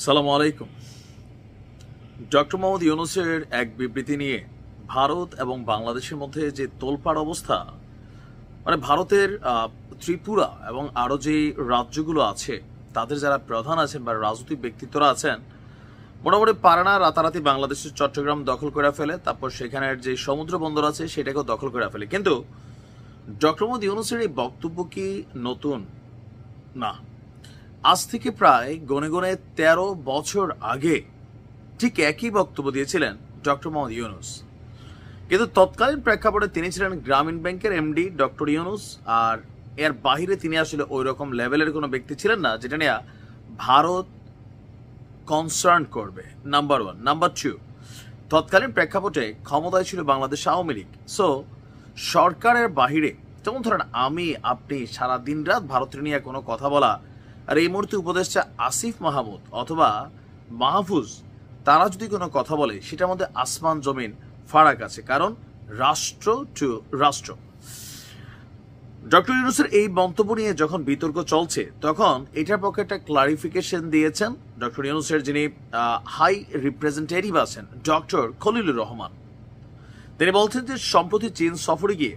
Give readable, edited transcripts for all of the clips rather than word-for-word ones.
সালামু আলাইকুম। ডক্টর মোহাম্মদ ইউনূসের এক বিবৃতি নিয়ে ভারত এবং বাংলাদেশের মধ্যে যে তোলপাড় অবস্থা, মানে ভারতের ত্রিপুরা এবং আরো যে রাজ্যগুলো আছে তাদের যারা প্রধান আছেন বা রাজনৈতিক ব্যক্তিত্বরা আছেন, মোটামুটি পারানা রাতারাতি বাংলাদেশের চট্টগ্রাম দখল করে ফেলে, তারপর সেখানের যে সমুদ্র বন্দর আছে সেটাকেও দখল করে ফেলে। কিন্তু ডক্টর মোহাম্মদ ইউনূসের এই বক্তব্য কি নতুন? না, আজ থেকে প্রায় গনে গনে 13 বছর আগে ঠিক একই বক্তব্য দিয়েছিলেন ডক্টর মোহাম্মদ ইউনূস। কিন্তু তৎকালীন প্রেক্ষাপটে তিনি ছিলেন গ্রামীণ ব্যাংকের এমডি ডক্টর ইউনূস, আর এর বাহিরে তিনি আসলে ওই রকম লেভেলের কোনো ব্যক্তি ছিলেন না যেটা নিয়ে ভারত কনসার্ন করবে। নাম্বার 1। নাম্বার 2, তৎকালীন প্রেক্ষাপটে ক্ষমতায় ছিল বাংলাদেশ আওয়ামী লীগ। সো সরকারের বাহিরে, যেমন ধরেন আমি আপনি সারা দিন রাত ভারতের নিয়ে কোনো কথা বলা, আর এই মুহূর্তে উপদেষ্টা আসিফ মাহমুদ অথবা মাহফুজ তারা যদি কোনো কথা বলে সেটার মধ্যে আসমান জমিন ফারাক আছে, কারণ রাষ্ট্র টু রাষ্ট্র। ডক্টর ইউনূসের এই মন্তব্য নিয়ে যখন বিতর্ক চলছে তখন এটার পক্ষে একটা ক্লারিফিকেশন দিয়েছেন ডক্টর ইউনূসের যিনি হাই রিপ্রেজেন্টেটিভ আছেন ডক্টর খলিলুর রহমান। তিনি বলছেন যে সম্প্রতি চীন সফরে গিয়ে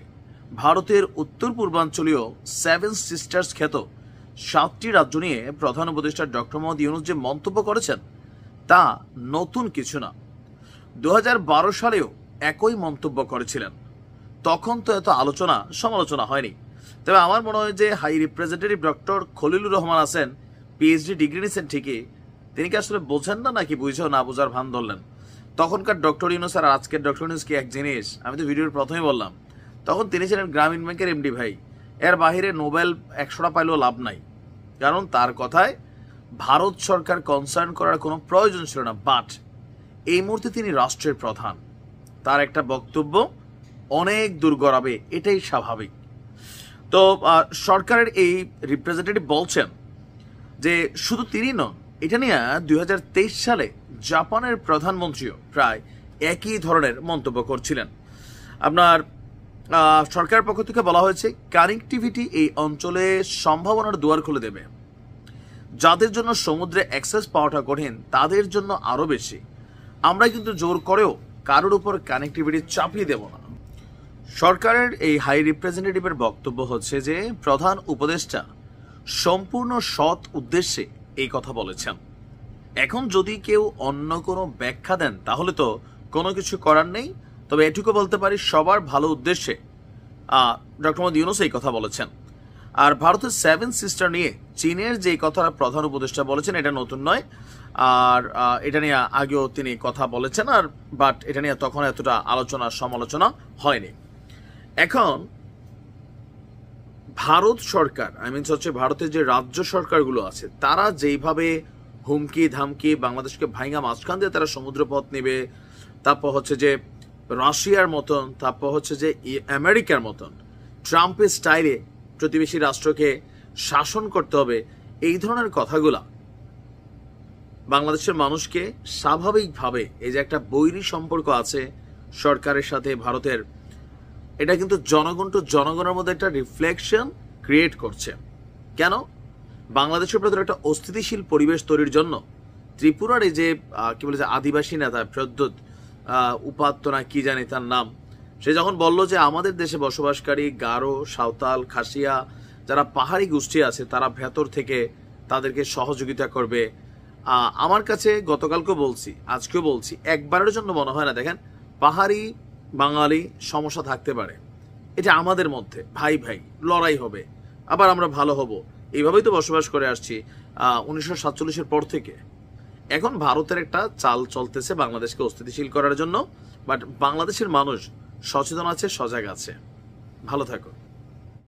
ভারতের উত্তর পূর্বাঞ্চলীয় 7 সিস্টার্স খ্যাত 7টি রাজ্য নিয়ে প্রধান উপদেষ্টা ডক্টর মোহাম্মদ ইউনূস যে মন্তব্য করেছেন তা নতুন কিছু না। 2012 সালেও একই মন্তব্য করেছিলেন, তখন তো এত আলোচনা সমালোচনা হয়নি। তবে আমার মনে হয় যে high representative doctor Khalilur Rahman আছেন, পিএইচডি ডিগ্রি নিয়েছেন ঠিকই, তিনি কি আসলে বোঝেন না নাকি বুঝেও না বোঝার ভান ধরলেন? তখনকার ডক্টর ইউনূস আর আজকের ডক্টর ইউনূস কি এক জিনিস? আমি তো ভিডিওর প্রথমেই বললাম, তখন তিনি ছিলেন গ্রামীণ ব্যাংকের এমডি ভাই। এর বাহিরে নোবেল 100টা পাইলেও লাভ নাই, কারণ তার কথায় ভারত সরকার কনসার্ন করার কোনো প্রয়োজন ছিল না। বাট এই মুহূর্তে তিনি রাষ্ট্রের প্রধান, তার একটা বক্তব্য অনেক দূর গড়াবে, এটাই স্বাভাবিক। তো সরকারের এই রিপ্রেজেন্টেটিভ বলছেন যে শুধু তিনি নন, এটা নিয়ে 2023 সালে জাপানের প্রধানমন্ত্রীও প্রায় একই ধরনের মন্তব্য করছিলেন। আপনার সরকারের পক্ষ থেকে বলা হয়েছে কানেক্টিভিটি এই অঞ্চলে সম্ভাবনার দুয়ার খুলে দেবে, যাদের জন্য সমুদ্রে অ্যাক্সেস পাওয়াটা কঠিন তাদের জন্য আরো বেশি। আমরা কিন্তু জোর করেও কারোর উপর কানেক্টিভিটি চাপিয়ে দেব না। সরকারের এই হাই রিপ্রেজেন্টেটিভের বক্তব্য হচ্ছে যে প্রধান উপদেষ্টা সম্পূর্ণ সৎ উদ্দেশ্যে এই কথা বলেছেন। এখন যদি কেউ অন্য কোনো ব্যাখ্যা দেন তাহলে তো কোনো কিছু করার নেই, তবে এটুকু বলতে পারি সবার ভালো উদ্দেশ্যে ডক্টর মোহাম্মদ ইউনূস এই কথা বলেছেন। আর ভারতের 7 সিস্টার নিয়ে চীনের যে কথাটা প্রধান উপদেষ্টা বলেছেন এটা নতুন নয়, আর এটা নিয়ে আগেও তিনি কথা বলেছেন, আর বাট এটা নিয়ে তখন এতটা আলোচনা সমালোচনা হয়নি। এখন ভারত সরকার, হচ্ছে ভারতের যে রাজ্য সরকারগুলো আছে তারা যেইভাবে হুমকি ধামকি বাংলাদেশকে ভাঙা মাঝখান দিয়ে তারা সমুদ্রপথ নেবে, তারপর হচ্ছে যে রাশিয়ার মতন, তারপর হচ্ছে যে আমেরিকার মতন ট্রাম্পের স্টাইলে প্রতিবেশী রাষ্ট্রকে শাসন করতে হবে, এই ধরনের কথাগুলা বাংলাদেশের মানুষকে স্বাভাবিকভাবে এই যে একটা বৈরী সম্পর্ক আছে সরকারের সাথে ভারতের, এটা কিন্তু জনগণের মধ্যে একটা রিফ্লেকশন ক্রিয়েট করছে। কেন? বাংলাদেশের প্রতি একটা অস্থিতিশীল পরিবেশ তৈরির জন্য ত্রিপুরার এই যে কি বলে আদিবাসী নেতা প্রদ্যোৎ উপাত্ত না কি জানি তার নাম, সে যখন বলল যে আমাদের দেশে বসবাসকারী গারো, সাঁওতাল, খাসিয়া যারা পাহাড়ি গোষ্ঠী আছে তারা ভেতর থেকে তাদেরকে সহযোগিতা করবে, আমার কাছে গতকালকেও বলছি আজকেও বলছি, একবারের জন্য মনে হয় না দেখেন পাহাড়ি বাঙালি সমস্যা থাকতে পারে, এটা আমাদের মধ্যে ভাই ভাই লড়াই হবে, আবার আমরা ভালো হব, এইভাবেই তো বসবাস করে আসছি 1947-এর পর থেকে। এখন ভারতের একটা চাল চলতেছে বাংলাদেশকে অস্থিতিশীল করার জন্য, বাট বাংলাদেশের মানুষ সচেতন আছে, সজাগ আছে। ভালো থাকো।